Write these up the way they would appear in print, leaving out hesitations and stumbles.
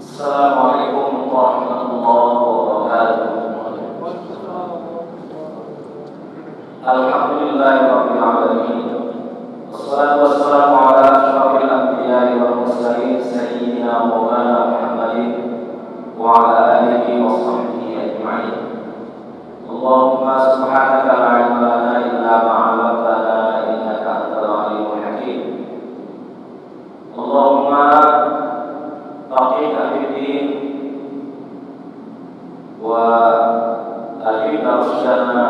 Assalamualaikum warahmatullahi wabarakatuh. Alhamdulillahirabbil alamin. Wassalatu wassalamu ala asyrofil anbiya'i wal mursalin sayyidina Maulana Muhammadin wa ala alihi wa sahbihi ajma'in. Allahumma subhanaka la ilma lana illa ma 'allamtana innaka antal alimul hakim. Allahumma faqihna fid din wa alhimna rusydana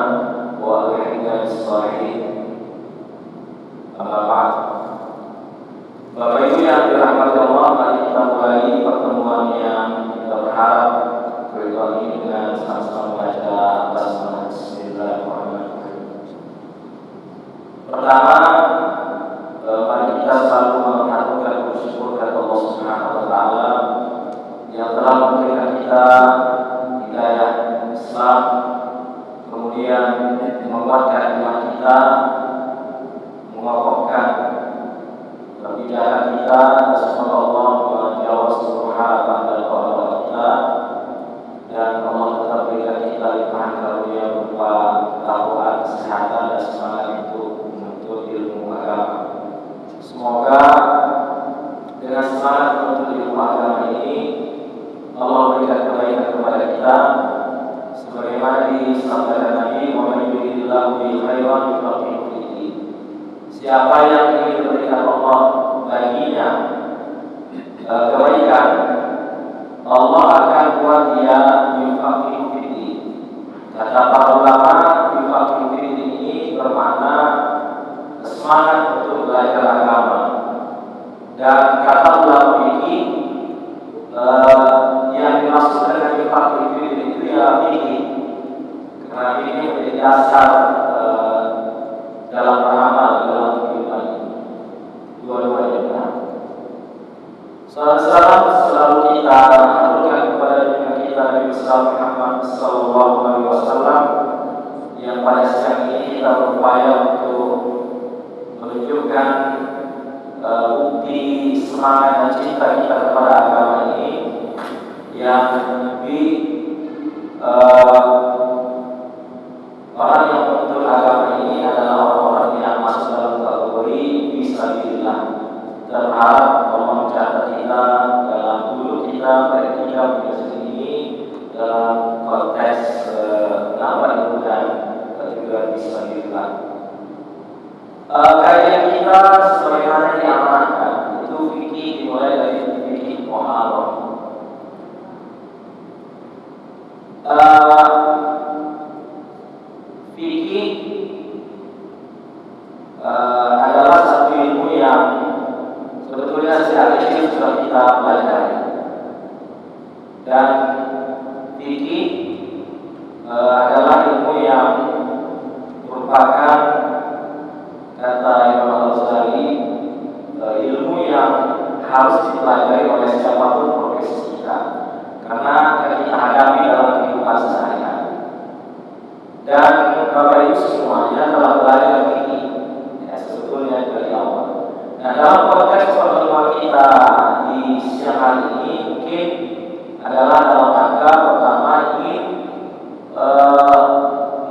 wa alhimna bis-shalihin. Amma ba'd. Bapak Ibu yang dirahmati Allah, mari kita mulai pertemuan yang kita berharap berikut ini dengan sama-sama membaca basmalah. Bismillahirrahmanirrahim. Pertama, mari kita selalu mengaturkan bersyukur kepada Allah Subhanahu wa taala yang telah memberikan kita hidayah Islam, kemudian menguatkan iman kita, mengokohkan kebijakan kita. Semoga Allah menjawab seluruh harapan dan doa kita, dan Allah tetap berikan kita limpahan karunia berupa ketakwaan, kesehatan, dan semangat untuk menuntut ilmu agama. Semoga dengan semangat menuntut ilmu agama ini Allah berikan kebaikan kepada kita, sebagaimana disabdakan Nabi Muhammad SAW, siapa yang ingin berikan Allah baginya kebaikan, Allah akan buat dia yufaqihu fiddin. Kata para ulama, yufaqihu fiddin ini bermakna semangat untuk belajar agama. Dan kata ulama fikih, yang dimaksud dengan yufaqihu fiddin itu ya fikih, karena fikih menjadi dasar dalam beramal, dalam kehidupan ini. Dua-duanya benar. Salam selalu kita aturkan kepada junjungan kita Nabi besar Muhammad sallallahu alaihi wasallam, yang pada siang ini kita berupaya untuk menunjukkan bukti semangat dan cinta kita kepada agama ini, yang lebih orang yang menuntut agama ini adalah orang-orang yang masuk dalam kategori fisabilillah. Kita berharap Allah mencatat kita dalam dulu kita beretika ini dalam konteks nama ilmu dan juga fisabilillah. Kajian kita sebagaimana diamankan itu fikih dimulai dari fikih muharram. Fikih adalah satu ilmu yang sebetulnya sejak kecil sudah kita pelajari, dan fikih adalah ilmu yang merupakan, kata Imam Al-Ghazali, ilmu yang harus dipelajari oleh siapapun profesi kita, karena kita hadapi dalam kehidupan sehari-hari. Dan Bapak Ibu semuanya telah belajar fikih, ya, sebetulnya dari awal. Nah, dalam konteks pertemuan kita di siang hari ini mungkin adalah dalam rangka pertama ingin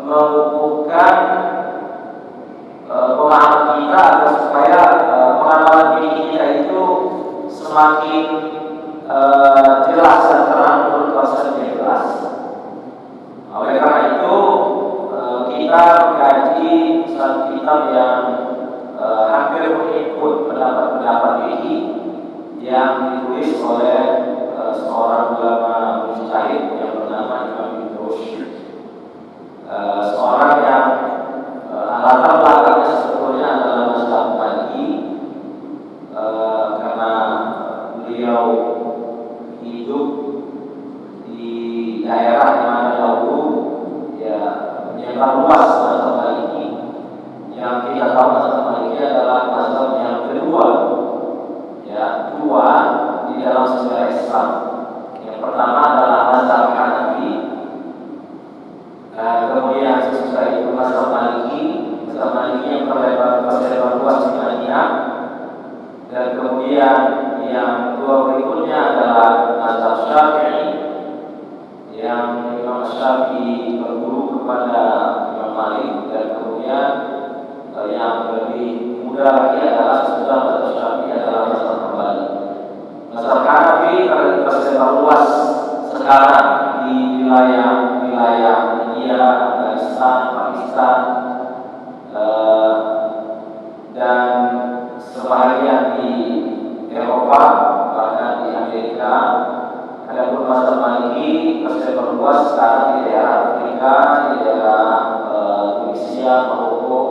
mengukuhkan pemahaman kita agar supaya pengalaman fikih kita itu semakin jelas dan terang menurut konsep yang jelas. Oleh karena itu kita mengkaji satu kitab yang hampir mengikut pendapat-pendapat fikih yang ditulis oleh seorang ulama mujtahid yang bernama Imam Ibn Rushd, seorang yang latar belakangnya sebetulnya adalah mazhab Maliki, karena beliau hidup di daerah di mana dahulu ya menyebar luas mazhab Maliki. Yang kita tahu mazhab Maliki adalah mazhab yang kedua, ya, dua di dalam sejarah Islam. Yang pertama adalah mazhab Hanafi, kemudian sesudah itu mazhab Maliki yang terlebar luas di Madinah, dan kemudian yang dua berikutnya adalah mazhab tersebar luas sekarang di wilayah India, Afghanistan, Pakistan, dan sebagian di Eropa, bahkan di Amerika. Adapun mazhab Maliki tersebar luas sekarang di daerah Afrika, di daerah Tunisia, Maroko,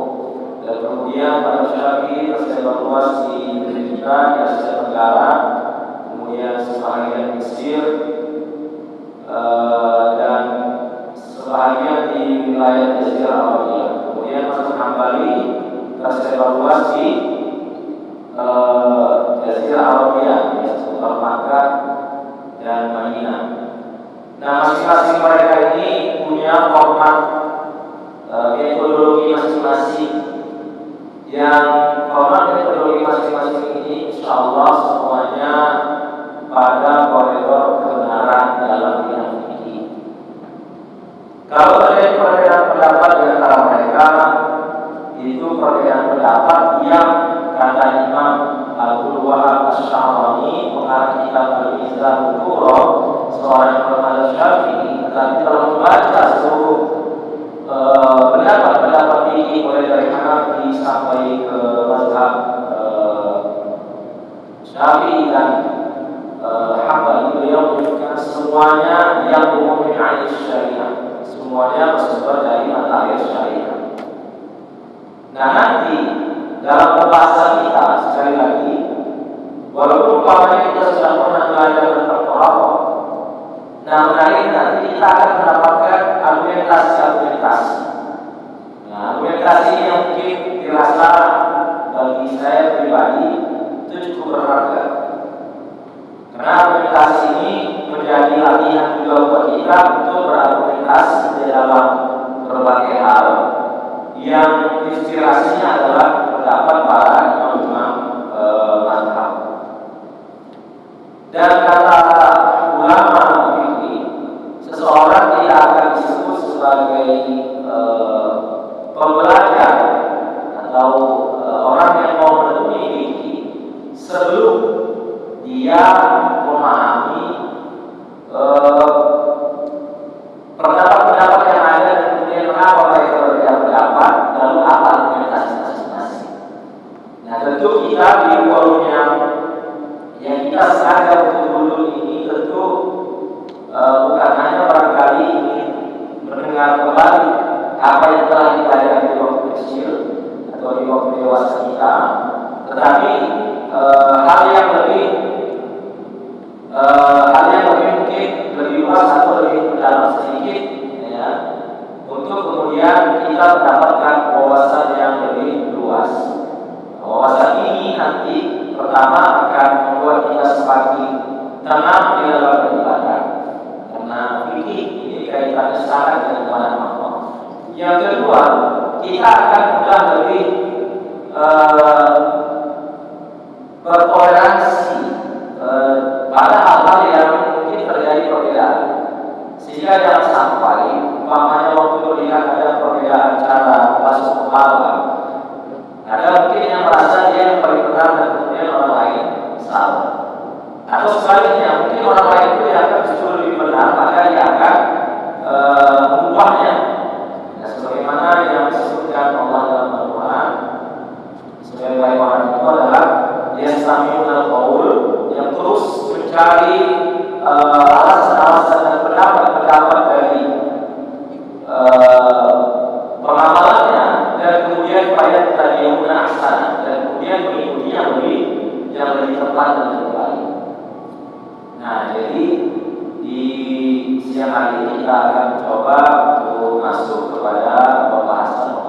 dan kemudian mazhab Syafi'i tersebar luas di Indonesia, di Asia Tenggara, kemudian sebagian Mesir, dan sebagian di wilayah Jazirah Arabia. Kemudian mazhab Hambali tersebar luas di Jazirah Arabia, seputar Makkah dan Madinah. Nah, masing-masing mereka ini punya format metodologi masing-masing. Yang format metodologi masing-masing ini insyaallah semuanya pada koridor kebenaran dalam bidang fikih. Kalau ada perbedaan pendapat di antara mereka, itu perbedaan pendapat yang kata Imam Abdul Wahab Asy-Sya'rani pengarang kitab Al-Mizan Al-Kubra, seorang ulama Syafi'i, tetapi telah membaca seluruh pendapat fikih mulai dari Hanafi sampai ke mazhab Syafi'i dan Hambali, beliau menunjukkan semuanya yang umum min syariah, semuanya bersumber dari mata air syariah. Nah, nanti dalam pembahasan kita sekali lagi, walaupun umpamanya kita sudah pernah belajar tentang Quran, nah menarik nanti kita akan mendapatkan argumentasi. Nah, argumentasi yang mungkin dirasa bagi saya pribadi itu cukup berharga, karena argumentasi ini menjadi latihan juga buat kita untuk berargumentasi di dalam berbagai hal yang inspirasinya adalah pendapat para imam-imam mazhab. Dan kata ulama fikih, seseorang tidak akan disebut sebagai pembelajar atau orang yang mau menekuni fikih sebelum dia memahami pendapat-pendapat yang ada dan kemudian mengapa mereka berbeda pendapat, lalu apa argumentasi masing-masing. Nah, tentu kita di forum yang kita sengaja untuk dulu ini tentu bukan hanya barangkali ingin mendengar kembali apa yang telah dipelajari di waktu kecil atau di waktu dewasa kita, tetapi hal yang lebih mungkin lebih luas atau lebih mendalam sedikit, ya, untuk kemudian kita mendapatkan wawasan yang lebih luas. Wawasan ini nanti pertama akan membuat kita semakin tenang di dalam beribadah, karena fikih ini kaitannya sangat dengan kepada Allah. Yang kedua, kita akan mudah lebih bertoleransi pada hal-hal yang mungkin terjadi perbedaan, sehingga jangan sampai umpamanya waktu melihat ada perbedaan cara masuk kepala, ada mungkin yang merasa dia yang paling benar dan kemudian orang lain salah, atau sebaliknya mungkin orang lain itu yang akan justru lebih benar, maka dia akan mengubahnya. Nah, sebagaimana yang disebutkan Allah dalam Al-Quran, sebagai orang itu adalah yastami'una al-qaul, yang terus mencari alasan-alasan dan pendapat dari pengamalannya, dan kemudian pada tabi'una ahsan, dan kemudian mengikuti yang lebih tepat dan lebih baik. Nah, jadi di siang hari ini kita akan coba untuk masuk kepada pembahasan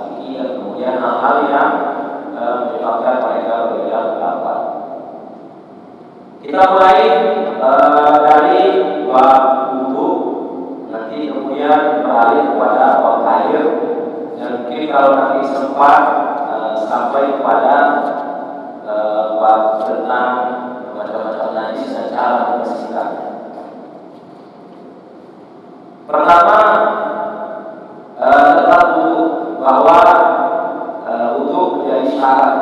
fikih dan kemudian hal-hal yang menyebabkan mereka berbeda pendapat. Kita mulai dari bab wudu, nanti kemudian beralih kepada bab air, dan mungkin kalau nanti sempat sampai kepada bab tentang macam-macam najis dan cara membersihkannya. Pertama, tentang wudu, bahwa wudu menjadi syarat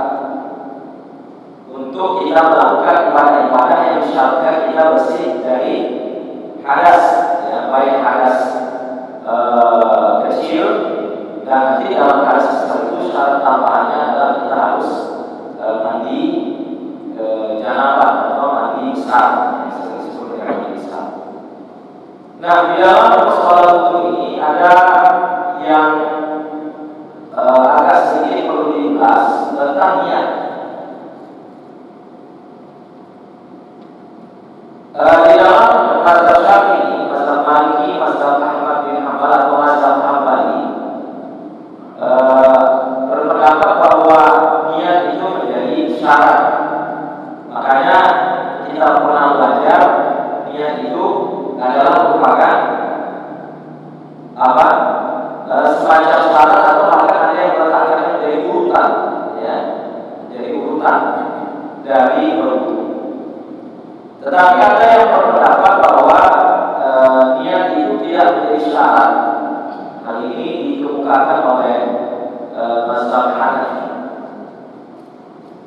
untuk kita melakukan ibadah-ibadah yang disyaratkan di dia bersih dari hadas, ya, baik hadas kecil dan nanti dalam hadas besar itu syarat tambahannya adalah kita harus mandi janabah atau mandi besar, yang sering disebut dengan mandi besar. Nah, di dalam persoalan wudu ini ada yang agak sedikit perlu dibahas tentang niat. Di dalam mazhab Syafi'i, mazhab Maliki, mazhab Ahmad bin Hanbal atau mazhab Hambali berpendapat bahwa niat itu menjadi syarat. Makanya kita pernah belajar niat itu adalah merupakan apa? Semacam syarat atau bahkan ada yang meletakkan menjadi urutan, ya, jadi urutan dari berwudu. Tetapi ada yang berpendapat bahwa niat itu tidak menjadi syarat. Hal ini dikemukakan oleh mazhab Hanafi.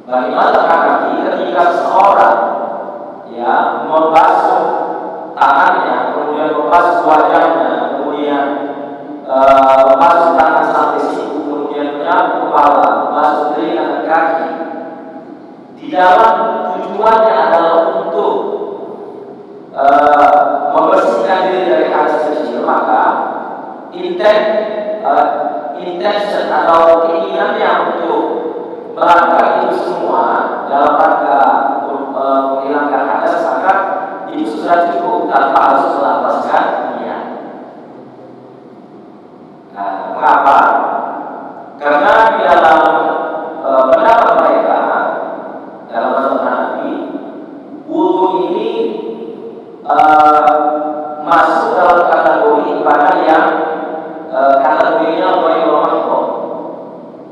Bagi mazhab Hanafi, ketika seseorang ya membasuh tangannya, kemudian membasuh wajahnya, kemudian membasuh tangan sampai siku, kemudian menyapu kepala, membasuh telinga dan kaki, di dalam tujuannya adalah untuk membersihkan diri dari hadas kecil, maka intention atau keinginannya untuk melakukan itu semua dalam rangka menghilangkan hadas, maka itu sudah cukup tanpa harus melafazkan niat. Nah, mengapa? Karena di dalam pendapat mereka, dalam mazhab Hanafi, wudu ini masuk dalam kategori ibadah yang kategorinya ghairul mahdhur.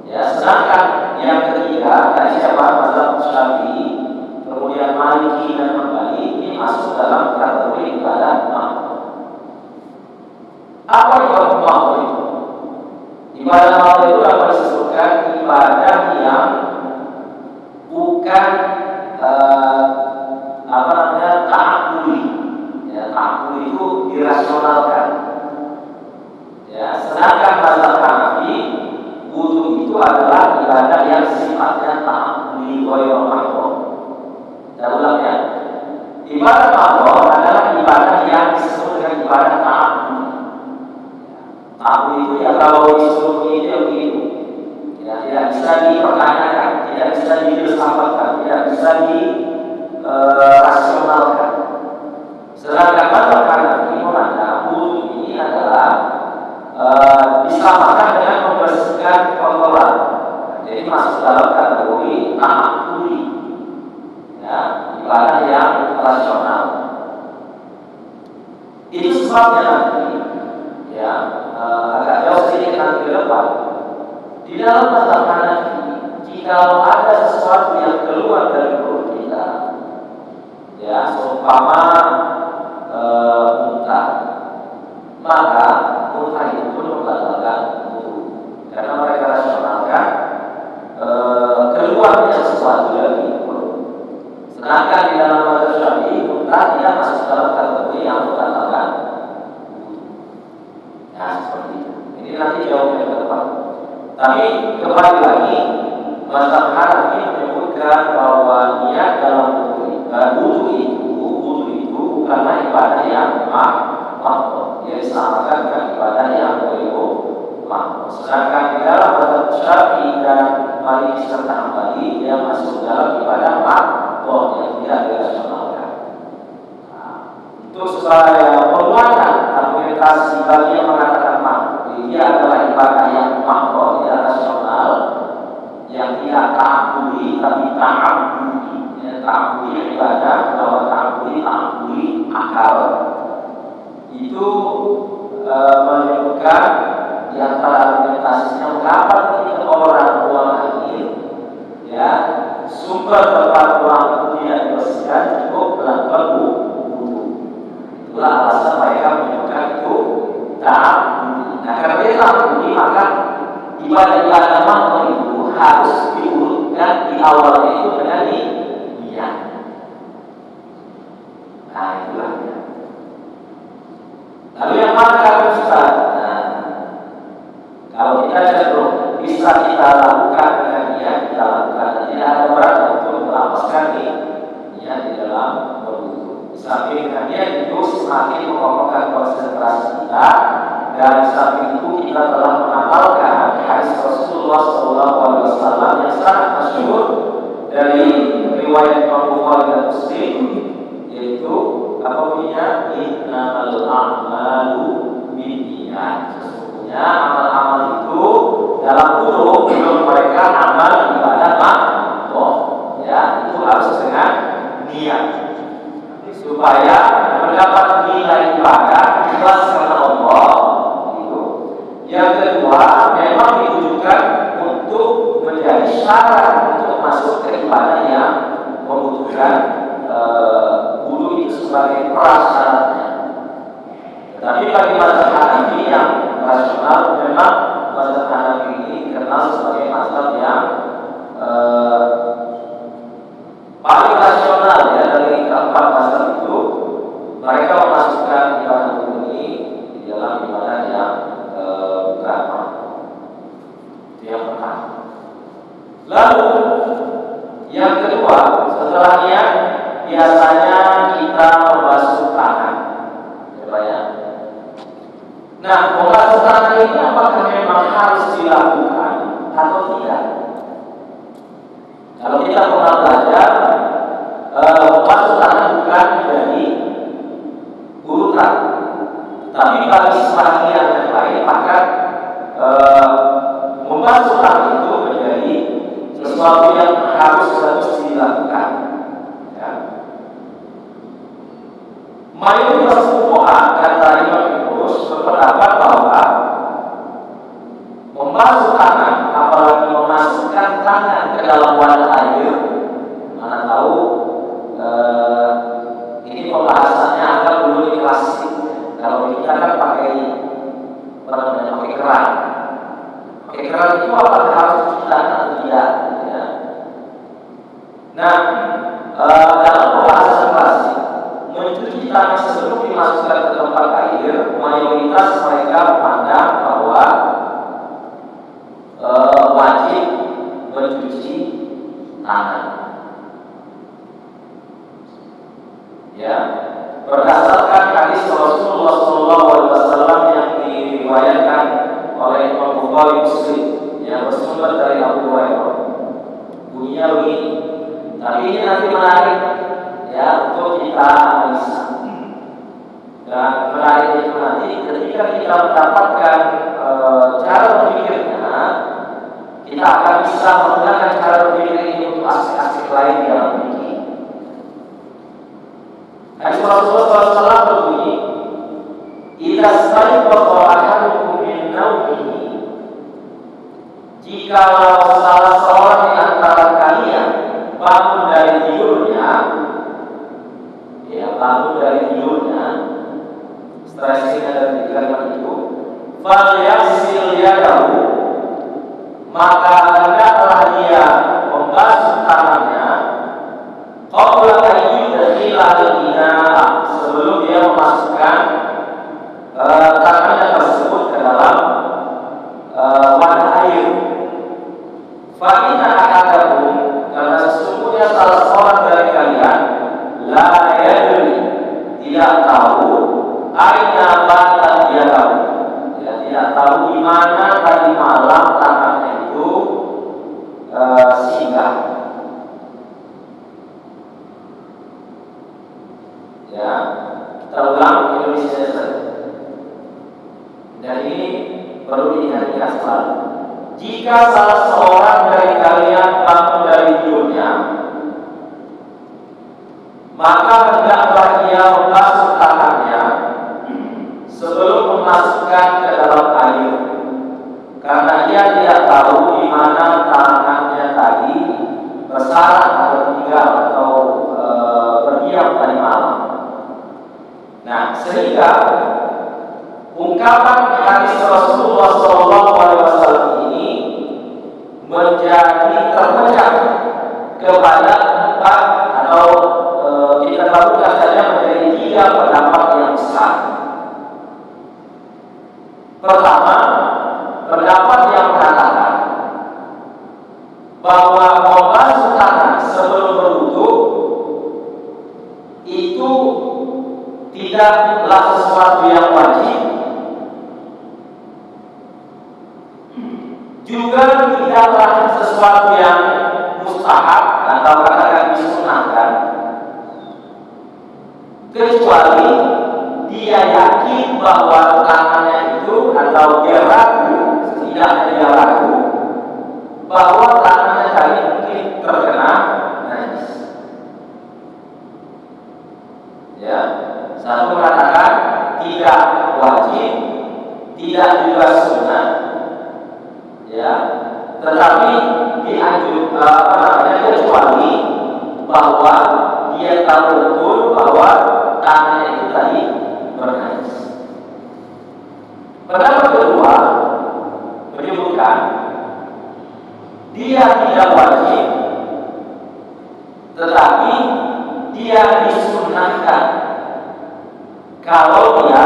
Ya, sedangkan yang ketiga tadi siapa? Mazhab Syafi'i, kemudian Maliki dan Hambali, ini masuk dalam kategori ibadah mahdhur. Apa ibadah mahdhur itu? Ibadah mahdhur itu dapat disebutkan ibadah yang bukan ta'abbudi. Ya, ta'abbudi itu dirasionalkan. Ya, sedangkan mazhab Hanafi, wudu itu adalah ibadah yang sifatnya ta'abbudi ghairul mahdhur. Saya ulang ya. Ibadah mahdhur adalah ibadah yang disebut dengan ibadah ta'abbudi. Ta'abbudi itu ya kalau disuruh begitu begitu. Ya, tidak bisa dipertanyakan, tidak bisa difilsafatkan, tidak bisa dirasionalkan. Sedangkan mazhab Hanafi memandang wudu ini adalah disamakan dengan membersihkan kotoran. Jadi masuk dalam kategori ta'abbudi, ya, ibadah yang rasional. Itu sebabnya nanti, ya, agak jauh sedikit nanti ke depan. Di dalam mazhab Hanafi, jika ada sesuatu yang keluar dari perut kita, ya, seumpama muntah, maka muntah itu pun membatalkan wudu, karena mereka rasionalkan keluarnya sesuatu dari perut. Sedangkan di dalam mazhab Syafi'i, muntah dia masuk dalam kategori yang membatalkan wudu. Ya, seperti itu. Ini nanti jawabnya ke depan. Tapi kembali lagi, mazhab Hanafi menyebutkan bahwa niat dalam wudu itu bukanlah ibadah yang mahdhur. Dia disamakan dengan ibadah yang ghairul mahdhur. Sedangkan di dalam mazhab Syafi'i dan Maliki serta Hambali, dia masuk dalam ibadah mahdhur yang tidak dirasionalkan. Nah, untuk supaya penguatan argumentasi bagi yang mengatakan mahdhur, dia adalah ibadah yang mahdhur, tidak rasional, yang tidak ta'abbudi tapi ta'abbudi. Ta'abbudi ibadah, bahwa ta'abbudi akal, itu menunjukkan di antara argumentasinya mengapa ketika orang buang air, ya, sumber tempat buang itu tidak dibersihkan, cukup melakukan wudu. Itulah alasan mereka menunjukkan itu ta'abbudi. Nah, karena dia ta'abbudi, maka ibadah-ibadah mahdhur itu harus diurutkan di awalnya itu dengan niat. Nah itulah. Lalu yang mana kata Ustaz? Nah, kalau kita cenderung bisa kita lakukan dengan niat, kita lakukan dan tidak ada berat untuk melapaskan niat di dalam berwudu. Samping dengan niat itu semakin mengokohkan konsentrasi kita, dan samping itu kita telah mengamalkan hadis Rasulullah SAW yang sangat masyhur dari riwayat Imam Bukhari dan Muslim, yaitu apa bunyinya? Innamal a'malu binniyat. Sesungguhnya amal-amal itu dalam wudu menurut mereka amal ibadah makhluk, ya itu harus dengan niat supaya mendapat nilai ibadah ikhlas karena Allah. Itu. Yang kedua, memang ditujukan untuk menjadi syarat untuk masuk ke ibadah yang membutuhkan wudu itu sebagai prasyaratnya. Tetapi bagi mazhab Hanafi yang rasional, memang mazhab Hanafi ini dikenal sebagai mazhab yang paling rasional ya dari keempat mazhab itu. Mereka memasukkan ibadah wudu ini di dalam ibadah yang bukan makhluk. Itu yang pertama. Lalu yang kedua, setelahnya biasanya kita membasuh tangan. Coba ya. Nah, membasuh tangan ini apakah memang harus dilakukan atau tidak? Kalau kita pernah belajar, membasuh tangan bukan menjadi urutan, tapi bagi sebagian yang lain maka membasuh tangan itu menjadi sesuatu yang harus dilakukan. Ya. Mayoritas fuqaha kata Imam Ibnus berpendapat bahwa membasuh tangan, apalagi memasukkan tangan ke dalam wadah air, mana tahu ini pembahasannya agak dulu di klasik. Kalau kita kan pakai keran. Pakai keran itu apakah harus cuci tangan atau tidak? Ya. Nah, dalam pembahasan klasik, mencuci tangan sebelum dimasukkan ke tempat air, mayoritas mereka memandang bahwa wajib mencuci tangan. Ya, berdasarkan hadis Rasulullah SAW yang diriwayatkan oleh Imam Bukhari Muslim yang bersumber dari Abu Hurairah, bunyinya begini. Tapi ini nanti menarik ya untuk kita analisa. Dan menarik itu nanti ketika kita mendapatkan cara berpikirnya, kita akan bisa menggunakan cara berpikir ini untuk aspek-aspek lain di dalam fikih. Hadis Rasulullah SAW berbunyi, "Idza staiqadha ahadukum min nawmihi," jika salah seorang di antara kalian bangun dari tidurnya, ya bangun dari tidurnya, stressing dari kalimat itu, "Falyaghsil yadahu," maka hendaklah dia membasuh tangannya, qabla an yudkhila al-ina'a, sebelum dia memasukkan tangannya tersebut ke dalam wadah air. Fa inna ahadakum, karena sesungguhnya salah seorang dari kalian la yadri, tidak tahu aina batat yadahu, ya, tidak tahu di mana tadi malam tangannya itu singgah. Ya, kita ulang Indonesia saja. Dan ini perlu diingat selalu. Jika salah seorang dari kalian bangun dari tidurnya, maka hendaklah dia membasuh tangannya sebelum memasukkan ke dalam air, karena dia tidak tahu di mana tangannya tadi bersarang atau tinggal atau berdiam tadi malam. Nah, sehingga ungkapan hadis Rasulullah SAW ini menjadi terpecah kepada empat, atau kita lakukan saja menjadi tidaklah sesuatu yang wajib, juga tidaklah sesuatu yang mustahab atau katakan disunahkan, kecuali dia yakin bahwa tangannya itu, atau dia ragu, setidaknya dia ragu bahwa tangannya tadi mungkin terkena najis. Ya, satu mengatakan tidak wajib, tidak juga sunnah, ya, tetapi kecuali bahwa dia tahu betul bahwa tangannya itu tadi bernajis. Pendapat kedua menyebutkan dia tidak wajib, tetapi dia disunahkan kalau dia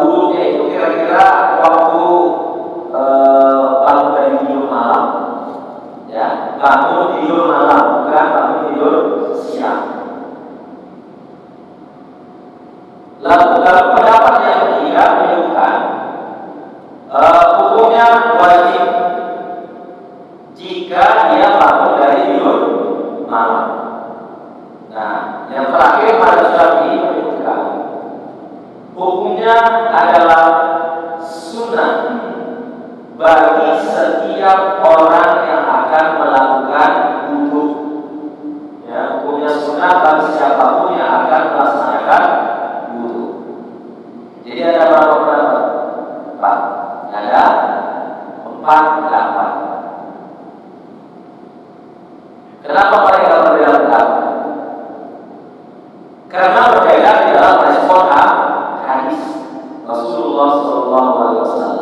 wudhunya itu kira-kira waktu bangun dari tidur malam, ya, bangun tidur malam, bukan bangun tidur siang. Lalu pendapat yang ketiga menyebutkan hukumnya wajib jika dia bangun dari tidur malam. Nah, yang terakhir pada Syafi'i menyebutkan hukumnya adalah sunnah bagi setiap orang yang akan melakukan wudhu. Ya, hukumnya sunnah bagi siapapun yang akan melaksanakan wudhu. Jadi ada berapa pendapat? 4. Ada 4 pendapat. Kenapa mereka berbeda pendapat? Karena berbeda di dalam respon hadis Rasulullah SAW.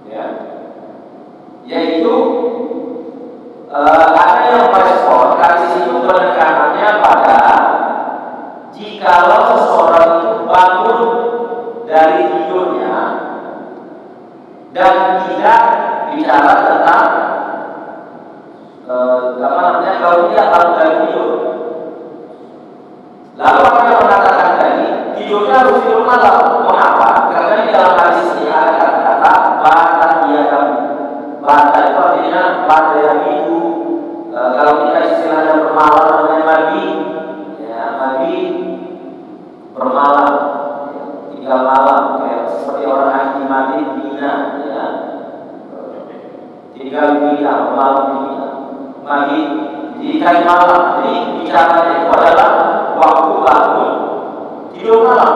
Ya, yaitu ada yang merespon hadis itu penekanannya pada jikalau seseorang itu bangun dari tidurnya dan tidak bicara tentang kalau tidak bangun dari tidur. Lalu apa yang mengatakan tadi tidurnya harus tidur malam. Mengapa? Karena di dalam hadis ini ada kata-kata bata dia kamu. Bata itu artinya bata yang itu. Kalau kita istilahnya bermalam namanya mandi, ya, mandi bermalam, ya, tinggal malam, kayak seperti orang haji mandi di Mina, ya, tinggal di Mina, bermalam di Mina, mandi di hari malam. Jadi bicaranya itu adalah waktu bangun tidur malam.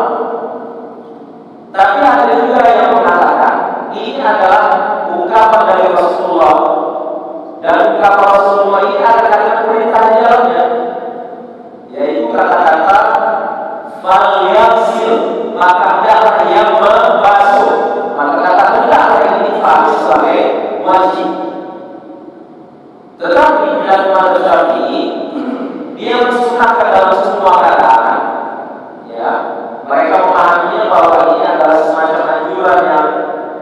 Tapi ada juga yang mengatakan ini adalah ungkapan dari Rasulullah, dan ungkapan Rasulullah ini ada kata perintah di dalamnya, yaitu kata-kata falyaghsil, maka hendaklah yang membasuh. Maka kata hendaklah yang difahami sebagai wajib. Tetapi dalam mazhab Syafi'i dia mensunahkan dalam semua keadaan. Ya, mereka memahaminya bahwa ini adalah semacam anjuran yang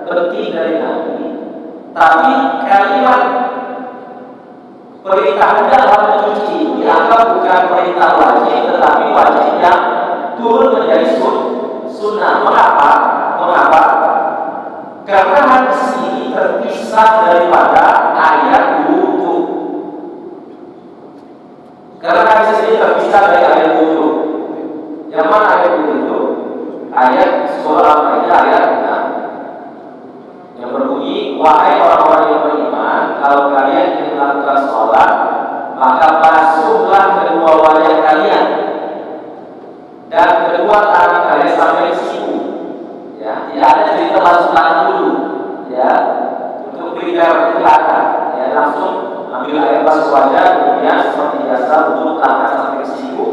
penting dari Nabi. Tapi kalimat perintah hendaklah mencuci itu dianggap bukan perintah wajib, tetapi wajib yang turun menjadi sunnah. Mengapa? Karena hadis ini terpisah daripada ayat wudu. Karena hadis ini terpisah dari ayat wudu. Yang mana ayat wudu itu? Ayat surah Al-Maidah ayat 6 yang berbunyi, wahai orang-orang yang beriman, kalau kalian ingin melakukan sholat, maka basuhlah kedua wajah kalian dan kedua tangan kalian sampai siku. Ya, tidak ada cerita basuh tangan dulu, ya, untuk prepare ke belakang. Ya, langsung ambil air basuh wajah, kemudian seperti biasa untuk tangan sampai siku.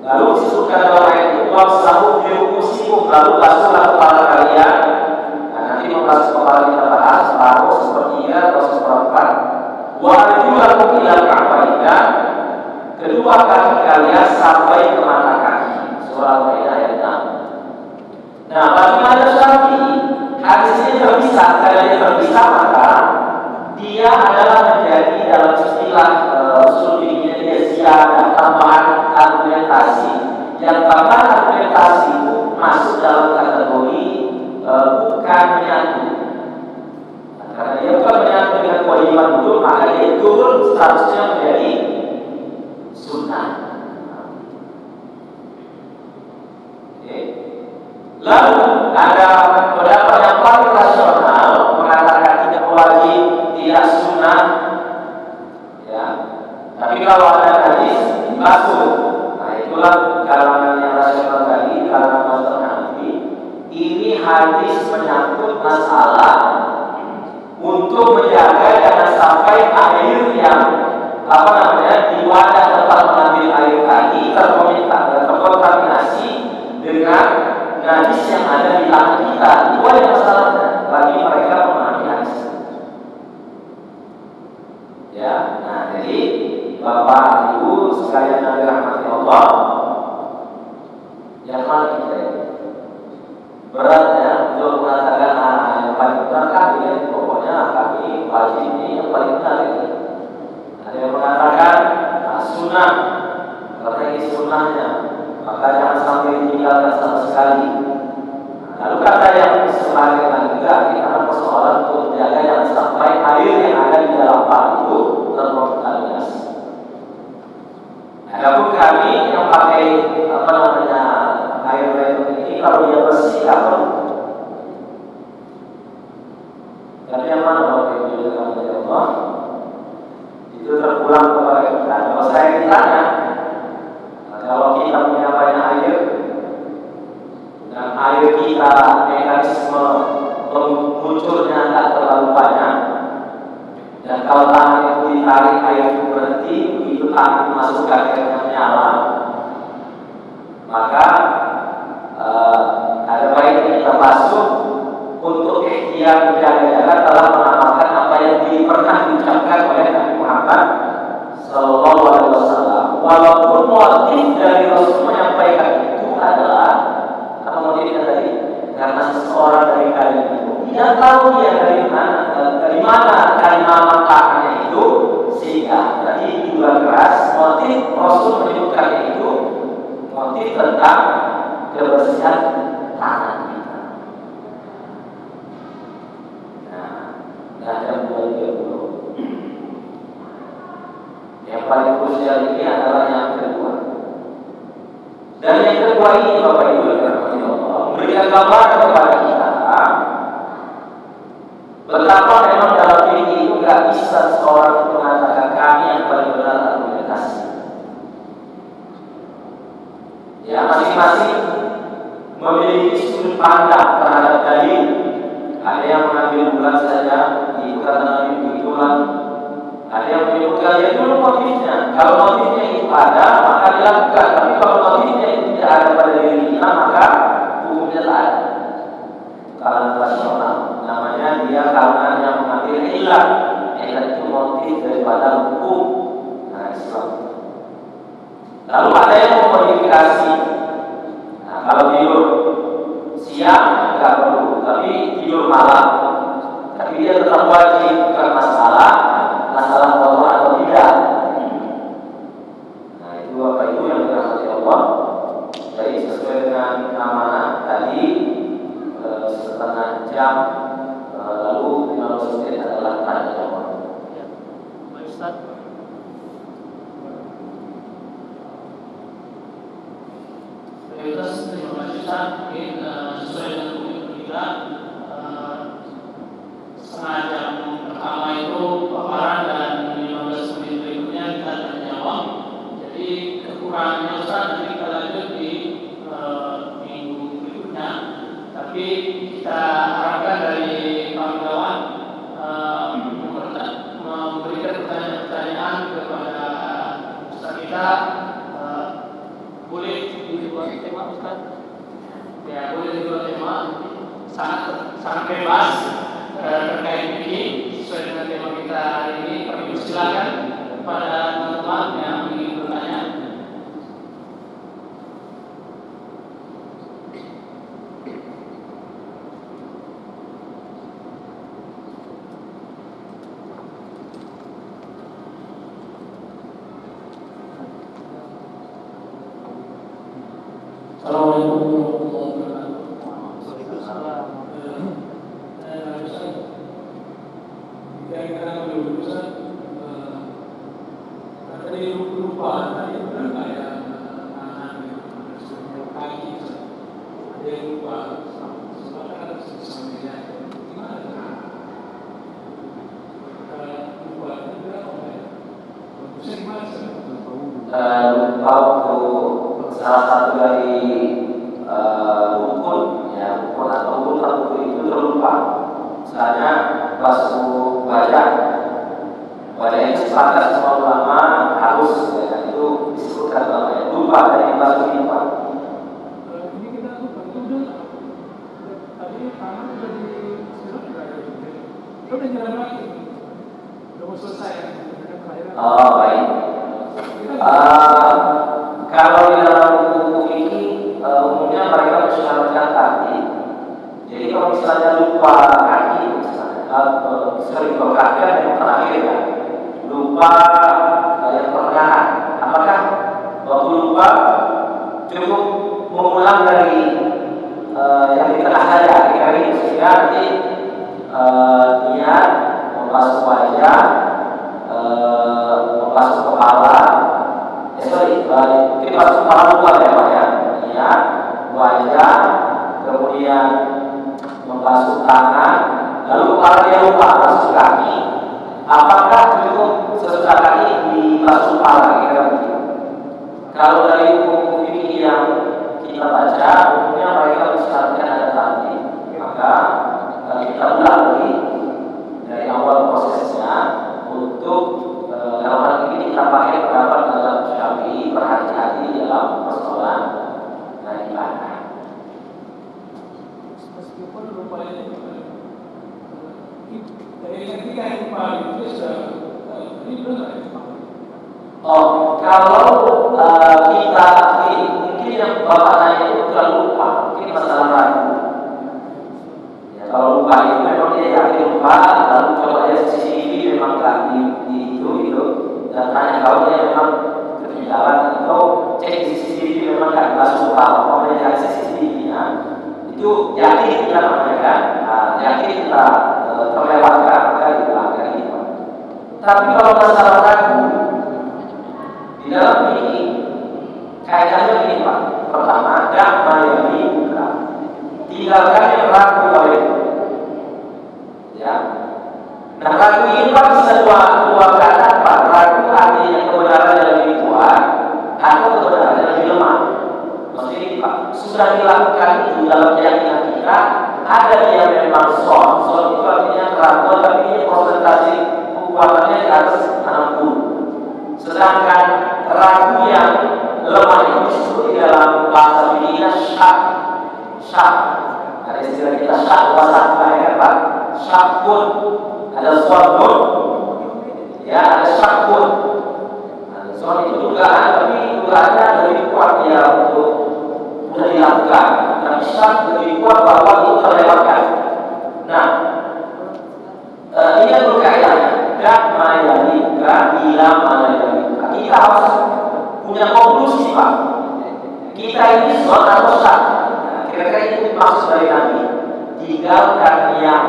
Lalu disebutkan dalam ayat itu, wamsahu biru'usikum, lalu basuhlah kepala kalian. Nanti membahas kepala kita bahas separuh, sepertiga atau seperempat. Wa arjulakum ilal ka'bayn, kedua kaki kalian sampai ke mata kaki. Surah Al-Maidah ayat 6. Nah, bagi mazhab Syafi'i hadis ini terpisah. Karena dia terpisah, maka dia adalah menjadi dalam istilah usul fikihnya dia ziyadah, tambahan argumen argumentasi yang bahkan argumentasi itu masuk dalam kategori bukan menyatu. Karena dia bukan menyatu dengan kewajiban wudhu, maka dia turun statusnya menjadi sunnah. Lalu ada pendapat yang paling rasional mengatakan tidak wajib, tidak sunnah, ya. Tapi kalau ada hadis masuk, nah itulah kalangan yang rasional tadi, kalangan mazhab Hanafi. Ini hadis menyangkut masalah untuk menjaga jangan sampai air yang di wadah tempat mengambil air tadi terkontaminasi dengan najis yang ada di tangan kita. Itu ada masalahnya bagi mereka memahami hadis. Ya, nah jadi Bapak Ibu sekalian yang dirahmati Allah, yang mana kita ini beratnya untuk mengatakan yang paling benar kami, pokoknya kami wajib ini yang paling benar ini. Ada yang mengatakan sunnah, karena ini sunnahnya, maka jangan sampai ditinggalkan sama sekali. Lalu kata yang sebagian juga kita persoalan untuk menjaga jangan sampai air yang ada di dalam bak itu terkontaminasi. Adapun kami yang pakai air ini, kalau dia bersih apa? Tapi yang mana Bapak Ibu dirahmati Allah? Itu terpulang kepada kita. Kalau saya ditanya, kalau kita punya banyak air dan air kita mekanisme munculnya tidak terlalu banyak, dan kalau tangan itu ditarik air itu berhenti, begitu tangan masukkan airnya menyala, maka ada baiknya kita masuk untuk ikhtiar menjaga-jaga telah mengamalkan apa yang pernah diucapkan oleh Nabi Muhammad Sallallahu Alaihi Wasallam. Walaupun motif dari Rasul menyampaikan itu adalah apa motifnya tadi? Karena seseorang dari kalian itu tidak tahu dia dari mana kalimat maknanya itu, sehingga tadi juga keras motif Rasul menyebutkan itu motif tentang kebersihan tangan kita. Nah, ada 230. Yang paling krusial ini adalah yang kedua. Dan yang kedua ini Bapak Ibu memberikan gambaran kepada kita betapa memang dalam diri itu gak bisa seorang mengatakan kami yang paling benar argumentasi. Ya, masing-masing memiliki sudut pandang terhadap dalil. Ada yang mengambil bulan saja, itu karena begitulah. Ada yang menyebutkan ya dulu motifnya. Kalau motifnya itu ada, maka dilakukan. Tapi kalau motifnya itu tidak ada pada diri kita, maka hukumnya tak ada. Kalangan rasional, namanya dia kalangan yang mengambil ilah. Ilah itu motif daripada hukum. Nah, Islam. Lalu ada yang memodifikasi. Nah, kalau tidur siang tidak perlu, tapi tidur malam, tapi dia tetap wajib, bukan masalah kotor atau tidak. Nah, itu Bapak Ibu yang dirahmati Allah. Jadi sesuai dengan amanah tadi setengah jam, lalu 15 menit adalah tanya jawab. Ya, Pak Ustaz. Terima kasih Ustaz. Sesuai dengan komitmen kita, setengah jam pertama itu paparan dan 15 menit berikutnya kita tanya jawab. Jadi kekurangannya Ustaz nanti kita lanjut di minggu berikutnya. Tapi kita harapkan dari kawan-kawan memberikan pertanyaan-pertanyaan kepada Ustaz kita. Boleh di dua tema Ustaz? Ya, boleh di dua tema. Sangat bebas terkait ini sesuai dengan tema kita hari ini. Kami persilakan kepada teman-teman yang ingin bertanya. Assalamualaikum warahmatullahi wabarakatuh. Kira-kira Ustaz, tadi lupa tadi bukan kayak anak yang pagi ada yang lupa sebabnya ada sesuatunya gimana? Lupa itu berapa ya? Bisa gimana? Lupa untuk salah satu dari rukun atau urutan rukun itu terlupa. Misalnya waktu baca itu sepakat semua ulama harus itu disebutkan namanya lupa dari bahasa ini Pak. Ini kita lupa itu udah tadi tangan udah di sirat juga ya, itu udah jalan lagi, udah mau selesai ya. Oh baik. Kalau di dalam buku ini umumnya mereka mensyaratkan kaki. Jadi kalau misalnya lupa kaki, sering kaki yang terakhir ya, lupa yang pertengahan. Apakah waktu lupa cukup mengulang dari yang di tengah saja, sehingga nanti niat membasuh wajah, membasuh kepala. Mungkin masuk kepala lupa ya Pak ya. Niat, wajah, kemudian membasuh tangan, lalu kalau dia lupa basuh kaki, apakah cukup sesudah kaki dibasuh kepala? Kira-kira begitu. Kalau dari buku fikih yang kita baca, umumnya mereka mensyaratkan ada tadi, maka kita ulang lagi dari awal prosesnya untuk dalam hal ini kita pakai pendapat dalam Syafi'i, berhati-hati dalam persoalan ibadah. Meskipun lupanya dari ketika yang lupa itu sudah ini belum ada. Kalau kita mungkin yang bapak tanya itu bukan lupa, mungkin masalah ragu. Ya, kalau lupa itu memang dia yakin lupa, lalu coba dia CCTV memang tak di itu, dan tanya kalau dia memang ketinggalan atau cek CCTV memang tak masuk kalau dia cari CCTV-nya, itu yakin kita mengatakan, yakin kita terlewatkan, maka diulangkan itu. Tapi kalau masalah ragu, di dalam ini kaidahnya ini Pak. Pertama, dakma yang dibuka, tinggalkan yang ragu oleh. Ya. Nah ragu ini Pak bisa dua keadaan Pak. Ragu artinya kebenaran yang lebih kuat atau kebenaran yang lebih lemah. Maksudnya ini Pak, sudah dilakukan itu dalam keyakinan kita, ada yang memang son itu artinya keraguan, tapi ini konsentrasi kekuatannya di atas 60. Sedangkan ragu yang lemah itu disebut di dalam bahasa fikihnya syak. Ada istilah kita syak wasat ya Pak. Syakun, ada suarun, ya ada syakun. Soal itu dugaan, tapi dugaannya lebih kuat ya untuk mudah dilakukan. Tapi syak lebih kuat bahwa itu terlewatkan. Nah, ini yang berkaitan dan mayalika bila mayalika. Kita harus punya konklusi Pak. Kita ini soal atau syak. Kira-kira itu maksud dari Nabi. Tinggalkan yang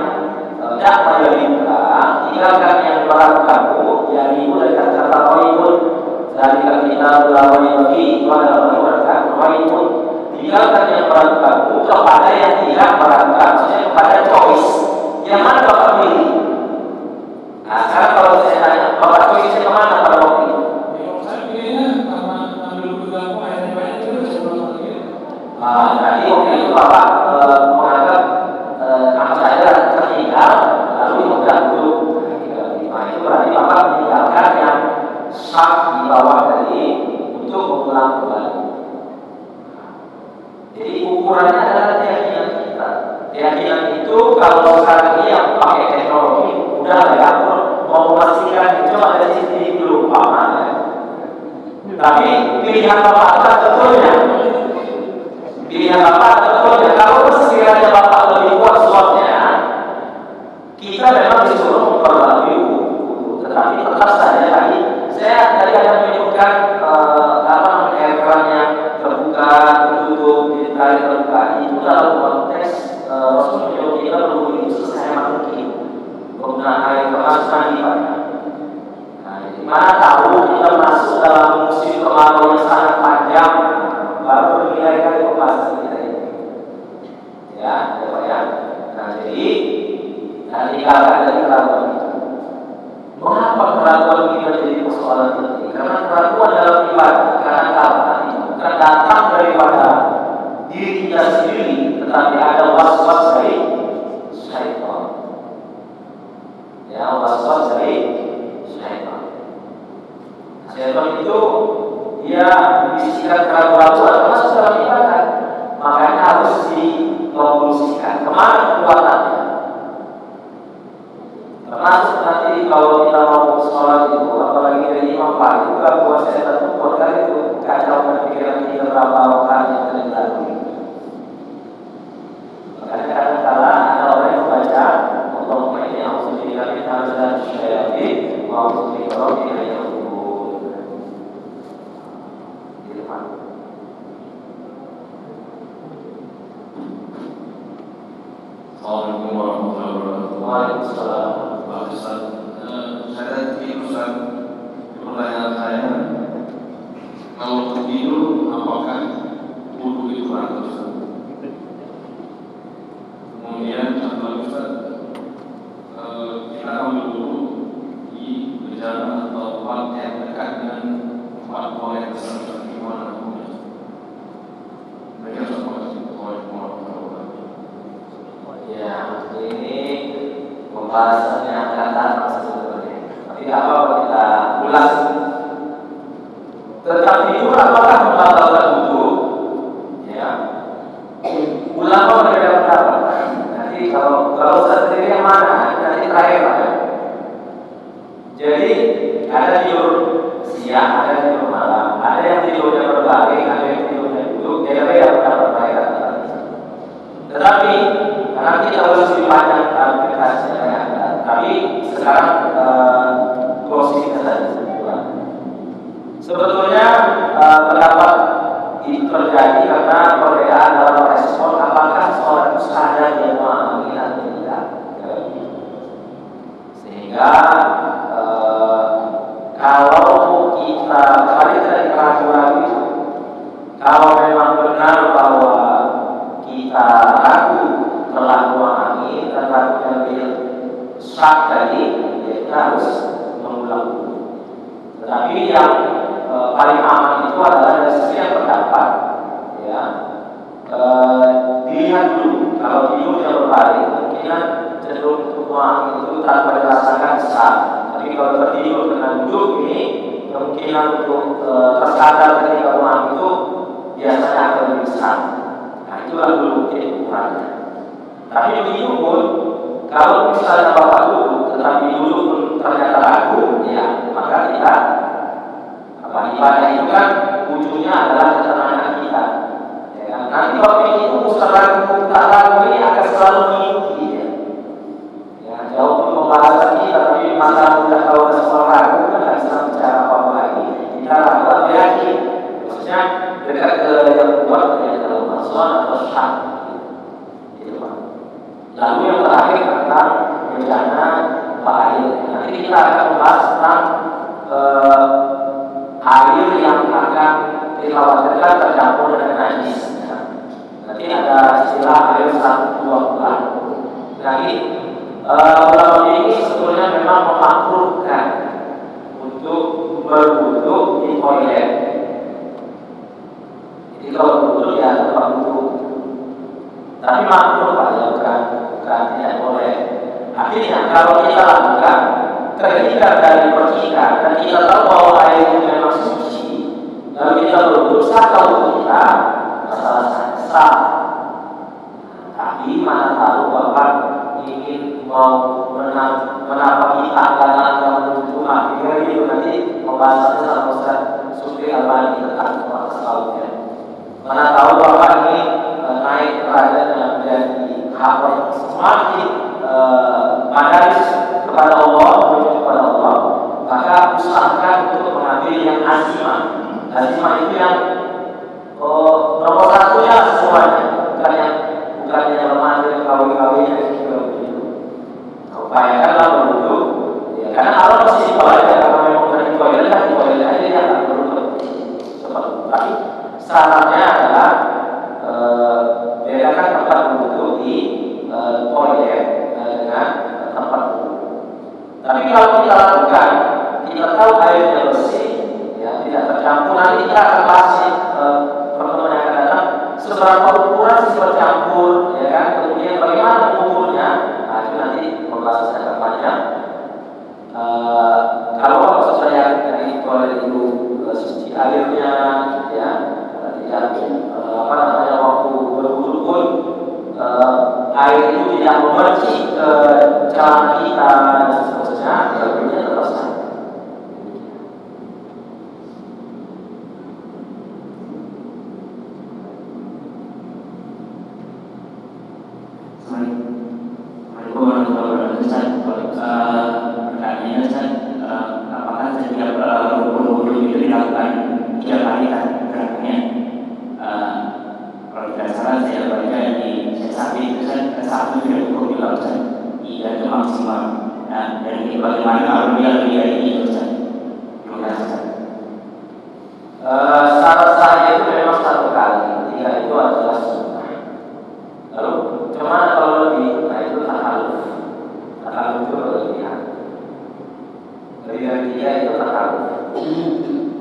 tidak mayalika, tinggalkan yang berat kamu, yang itu dari kata-kata roibun, dari kata-kata ulama itu adalah roibun. Tinggalkan yang berat kamu kepada yang tidak berat kamu, maksudnya kepada choice. Yang mana Bapak pilih? Nah, sekarang kalau saya tanya, Bapak choice-nya kemana pada waktu itu? Saya pilihnya karena ambil beberapa ayat banyak itu sebelum lagi. Tadi waktu itu Bapak menganggap anak saya tertinggal, lalu tidak dulu. Nah itu berarti Bapak meninggalkan yang syak di bawah tadi untuk mengulang kembali. Jadi ukurannya adalah keyakinan kita. Keyakinan itu kalau sekarang ini yang pakai teknologi udah ya, mau memastikan itu ada CCTV dulu aman ya. Tapi pilihan Bapak adalah tentunya. Pilihan Bapak tentunya kalau sekiranya Bapak lebih kuat slotnya, kita memang disuruh memperbarui buku. Tetapi tetap saja tadi saya tadi ada menyebutkan ekrannya terbuka, tertutup. baru bernilai kali pembahasan kita ini. Ya, Pak ya. Nah, jadi nanti kalau ada keraguan itu, mengapa keraguan ini menjadi persoalan penting? Karena keraguan dalam ibadah kadang-kadang itu bukan datang daripada diri kita sendiri, tetapi ada was-was dari syaitan. Ya, was-was dari syaitan. Syaitan itu dia membisikkan keraguan termasuk dalam ibadah, makanya harus dievolusikan. Kemana kekuatannya? Termasuk nanti kalau kita mau sholat itu, apalagi dari imam Pak itu gangguan setan itu buat kali itu kacaukan pikiran kita berapa rakaat yang terlalu. Makanya kadang-kadang ada orang yang membaca Allahumma inni a'udzubika min hamazati syayatin wa a'udzubika rabbi an yahdurun. Gitu Pak. Assalamualaikum warahmatullahi wabarakatuh. Waalaikumsalam. Pak Ustaz, saya ingin Ustaz, pertanyaan saya, kalau tidur apakah wudu itu batal Ustaz? Kemudian satu lagi Ustaz, kita ambil wudu di berjalan atau tempat yang dekat dengan tempat buang yang besar Ustaz, gimana hukumnya? Mereka Ustaz, Assalamualaikum warahmatullahi wabarakatuh. Ya, ini pembahasannya akan datang sebenarnya. Tapi apa kita ulas. Tetapi itu apakah membatalkan wudu? Ya, ulama berbeda pendapat. Nanti kalau sendiri yang mana? Nanti terakhir Pak. Jadi ada tidur siang, ada tidur malam, ada yang tidurnya berbaring, ada yang tidurnya duduk. Beda-beda pendapat mereka. Tetapi karena kita masih banyak aplikasinya ya, tapi sekarang closing saja. Sebetulnya pendapat itu terjadi karena perbedaan dalam respon apakah seorang itu sadar dia memahami atau tidak. Sehingga kalau kita balik dari keraguan itu, kalau memang benar bahwa kita ragu telah memahami dan ragunya lebih syak tadi, ya kita harus mengulang. Tetapi yang paling aman itu adalah dari sekian pendapat, ya. Dilihat dulu kalau tidurnya berbaring, kemungkinan cenderung untuk memahami itu tanpa dirasakan syak. Tapi kalau tertidur dengan duduk ini, kemungkinan untuk tersadar ketika memahami itu biasanya akan lebih besar. Nah, itulah dulu mungkin ukurannya. Tapi begitu pun, kalau misalnya Bapak duduk, tetapi duduk pun ternyata ragu, ya maka kita ibadah itu kan ujungnya adalah ketenangan kita. Ya, nanti Bapak itu usaha ragu, tak ragu ini akan selalu mengikuti. Ya, jauh pun pembahasan kita, tapi masalah sudah kalau ada soal ragu kan tidak bisa bicara apa-apa lagi. Kita ragu atau yakin, maksudnya dekat ke yang kuat ternyata Ramadan atau syak. Lalu yang terakhir tentang bencana air. Nanti kita akan membahas tentang air yang akan dikhawatirkan tercampur dengan najis. Nanti ada istilah air 1-2 bulan. Jadi ulama ini sebetulnya memang memakruhkan untuk berwudu di toilet. Jadi kalau berwudu ya tempat wudu. Tapi makruh Pak, ya bukan tidak boleh. Artinya kalau kita lakukan terhindar dari percikan dan kita tahu bahwa air itu memang suci, lalu kita berdosa tahu kita masalah sah. Tapi mana tahu Bapak ingin mau menapaki tanggalan untuk akhirnya itu nanti pembahasannya sama Ustaz Supri Albani tentang masalahnya. Mana tahu Bapak ini naik derajatnya menjadi hamba semakin madaris kepada Allah, menuju kepada Allah, maka usahakan untuk mengambil yang azimah. Azimah itu yang nomor satunya semuanya, bukan yang lemah dari kawin-kawin yang juga begitu. Upayakanlah berwudu, ya, karena Allah pasti di toilet, karena memang di toilet aja dia nggak perlu cepat. Tapi secara syaratnya adalah bedakan tempat duduk di toilet dengan tempat duduk. Tapi kalau kita lakukan, kita tahu airnya bersih, ya, tidak tercampur. Nanti kita akan bahas pertemuan yang akan datang seberapa ukuran sih bercampur, ya kan? Kemudian bagaimana mengukurnya? Nah, itu nanti pembahasan agak panjang. Kalau sesuai dari toilet itu suci airnya, ya, tidak waktu berwudu pun air itu tidak memercik ke celana kita dan seterusnya, airnya tetap sah. Pertanyaannya Ustaz, apakah setiap berwudu itu dilakukan 3 kali kan gerakannya? Kalau tidak salah saya baca di C1 itu satu sudah cukup juga Ustaz, 3 itu maksimal. Nah, dan ini bagaimana kalau dia lebih dari itu Ustaz? Terima kasih Ustaz. Syarat sahnya itu memang 1 kali, 3 itu adalah sunnah. Lalu cuman kalau lebih, nah itu tahaluf. Tahaluf itu berlebihan. Lebih dari 3 itu tahaluf.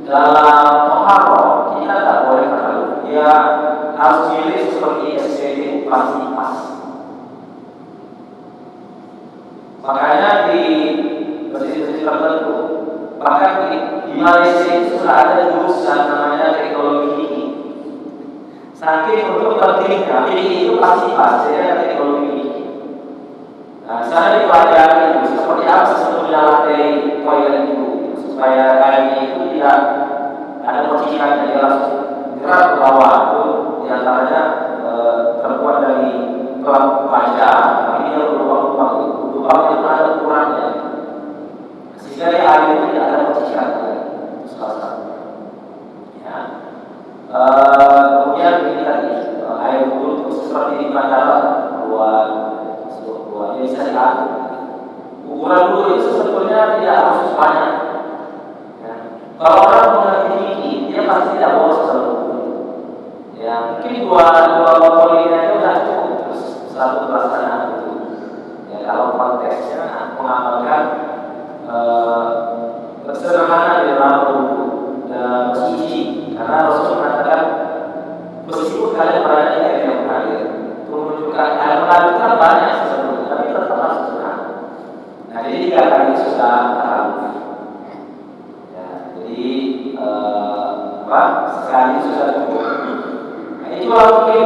Dalam toharoh kita tak boleh tahaluf. Dia harus pilih seperti SPD pasti pas. Makanya di masjid-masjid tertentu, bahkan di Malaysia itu sudah ada jurusan namanya teknologi gigi. Saking untuk pentingnya, gigi itu pasti pas, jadi ada teknologi gigi. Nah, sana dipelajari itu seperti apa sebetulnya lantai toilet itu, supaya airnya itu tidak ada percikan, jadi langsung gerak ke bawah. Itu diantaranya terbuat dari pelap baja, tapi dia berlubang-lubang itu. Lubangnya itu ada ukurannya, sehingga di air itu tidak ada percikan. Itu salah satu. Ya. Kemudian ini tadi air wudhu seperti di bandara, keluar. Jadi bisa diatur. Ukuran wudhu itu sebetulnya tidak harus banyak. Ya. Kalau orang mengerti gigi, dia pasti tidak bawa sesuatu. Ya, mungkin dua botol ini aja sudah cukup. Terus satu pelaksanaan itu. Ya, kalau konteksnya mengamalkan kesederhanaan di dalam wudhu dan suci, karena Rasul mengatakan meskipun kalian berada di air yang mengalir, itu menunjukkan air mengalir kan banyak sebetulnya, tapi tetap harus sederhana. Nah, jadi 3 kali sudah tahaluf. Ya, jadi sekali sudah cukup. Nah, itu mungkin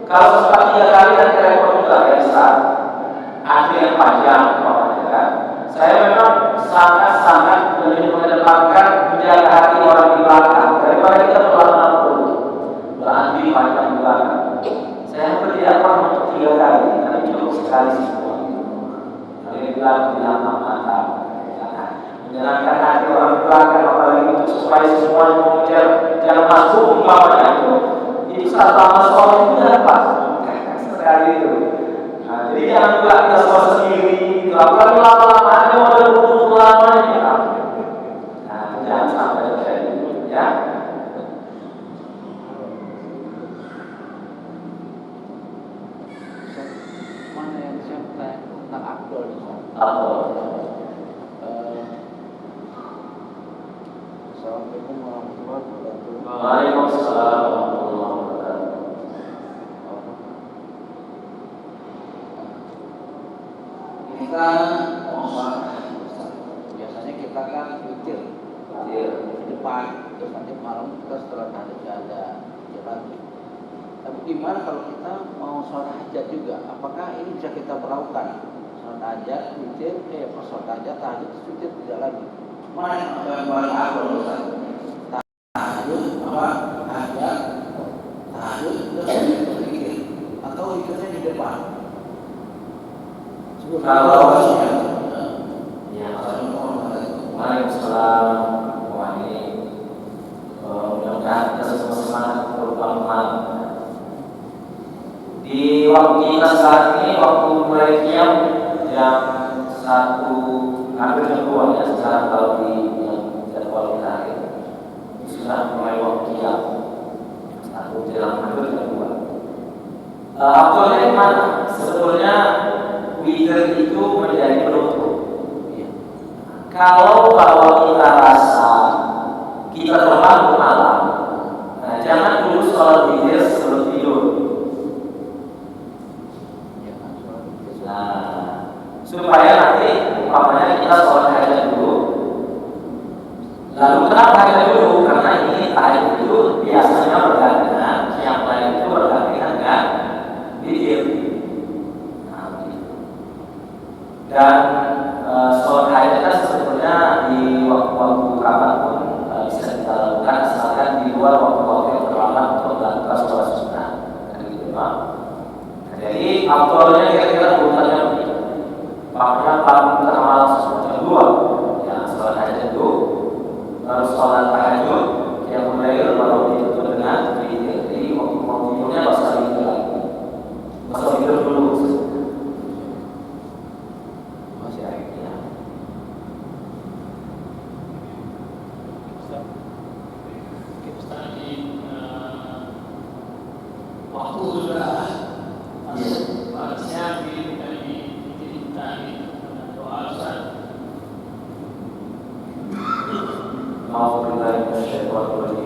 kalau sempat 3 kali nanti repot juga ya saat antri yang panjang, kan? Saya memang sangat mengedepankan menjaga hati orang di belakang daripada kita berlama-lama dulu berantri panjang di belakang. Saya hampir tidak pernah untuk 3 kali, tapi cukup sekali semua. Kali bilang mata, menyenangkan hati orang di belakang, apalagi untuk supaya semua mengejar jalan masuk umpamanya itu saat lama sholat itu dapat sekali itu. Nah, jadi jangan pula kita sholat sendiri, lakukan lama-lama ada model wudhu lamanya. Nah, jangan sampai terjadi, ya. Mana yang siapa tentang Abdul? Assalamualaikum warahmatullahi wabarakatuh. Waalaikumsalam warahmatullahi wabarakatuh. Kita biasanya kita kan witir di depan, terus nanti malam kita setelah tahajud ada lagi. Tapi gimana kalau kita mau sholat hajat juga? Apakah ini bisa kita berlakukan? Sholat hajat, witir, pas sholat hajat, tahajud, witir tidak lagi. Mana yang paling afdal Ustaz? Tahajud, hajat, tahajud, terus witir, atau witirnya di depan? Kalau ya, Waalaikumsalam. Wah, ini mudah-mudahan kita semua semangat berupa di waktu kita saat ini, waktu mulai jam 1 hampir jam 2 ya, sekarang kalau di jadwal kita sudah mulai waktu jam Aku dalam hadis kedua. Aktualnya gimana? Sebetulnya witir itu menjadi penutup. Kalau kita rasa kita terlalu malam, nah, jangan dulu sholat witir sebelum tidur. Nah, supaya nanti umpamanya kita sholat hajat dulu. Lalu kenapa hajat dulu? Karena ini tahajud itu biasanya bergandengan, yang lain itu bergandengan dengan witir. Nah, gitu. Dan sholat hajat kan sebetulnya di waktu-waktu kapanpun bisa kita lakukan, asalkan di luar waktu-waktu yang terlambat untuk melakukan sholat sunnah. Gitu, Pak. Jadi aktualnya kira-kira urutannya begini. Makanya bangun tengah malam jam 2, ya sholat hajat dulu, baru sholat tahajud, yang mulai baru ditutup dengan witir. Jadi waktu mau tidurnya basah witir lagi, basah witir dulu. Masih ada ya. Waktu sudah batasnya dari doa Ustaz.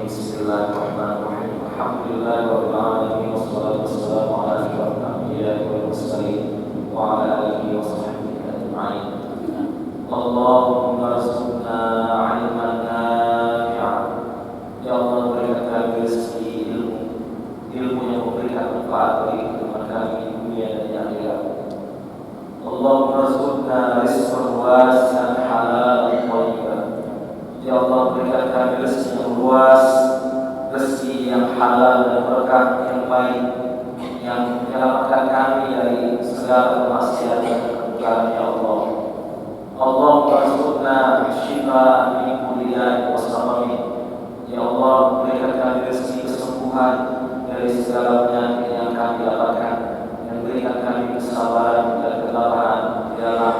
Bismillahirrahmanirrahim. Alhamdulillahirabbil alamin wassalatu wassalamu ala asyrofil anbiya'i wal mursalin wa ala alihi wa sahbihi ajma'in. Allahumma arzuqna 'ilman nafi'an. Ya Allah, berikan kami rezeki ilmu yang memberikan manfaat bagi kehidupan kami di dunia dan di akhirat. Allahumma arzuqna rizqan wasi'an halalan thayyiban. Ya Allah, berikan kami rezeki yang luas, rezeki yang halal dan berkah yang baik, yang menyelamatkan kami dari segala kemaksiatan dan kemungkaran. Ya Allah, Allahumma arzuqna syifaan min kulli da'in wa saqamin. Ya Allah, berikan kami rezeki kesembuhan dari segala penyakit yang kami dapatkan, dan berikan kami kesabaran dan ketabahan dalam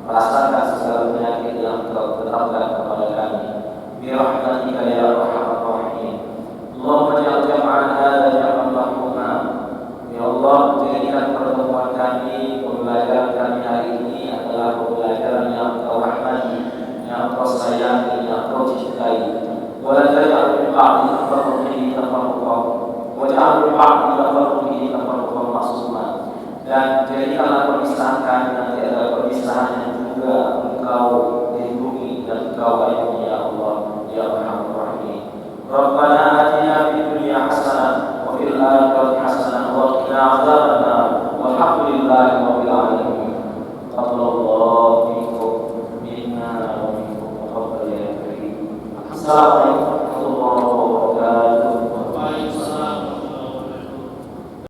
merasakan segala penyakit yang Engkau tetapkan kepada kami. Birahmatika ya arhamar rahimin. Allahumma ja'al jam'ana hadza jam'an marhuma. Ya Allah, jadikan pertemuan kami, pembelajaran kami hari ini adalah pembelajaran yang Engkau rahmati, yang Engkau sayangi, yang Engkau cintai. Wa la taj'al min ba'di tafarruqi tafarruqan, wa ja'al min ba'di tafarruqi tafarruqan ma'suma. Dan jadikanlah perpisahan kami nanti adalah perpisahan yang juga Engkau